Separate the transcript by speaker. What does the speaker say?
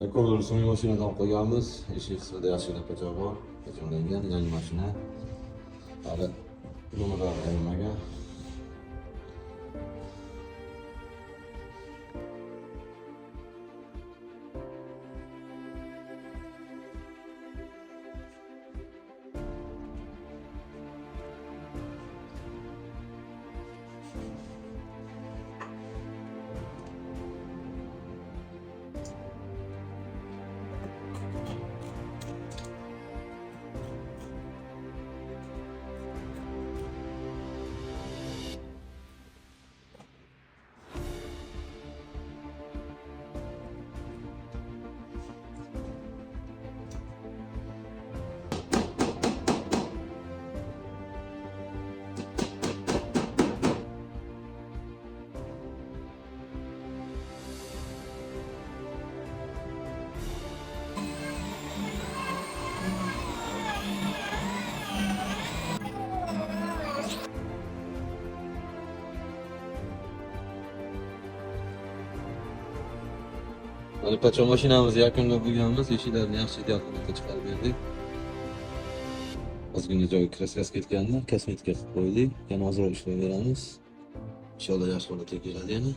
Speaker 1: Ekoloji so'nggi mashinani olib qo'yganmiz. Eshik qismida yaxshigina pachoq bor. Pachoqlangan yangi mashina. Hali nomerlar berilmagan. Mana pachoq mashinamizni yakunlab bo'lganmiz. Eshiklarni yaxshi ideallikda chiqarib berdik. Ozgina joyi kraskasi ketgandi, kosmetika qilib qo'ydik. Yana ozroq ishlab beramiz. Inshaalloh yaxshi holatga keladi yana.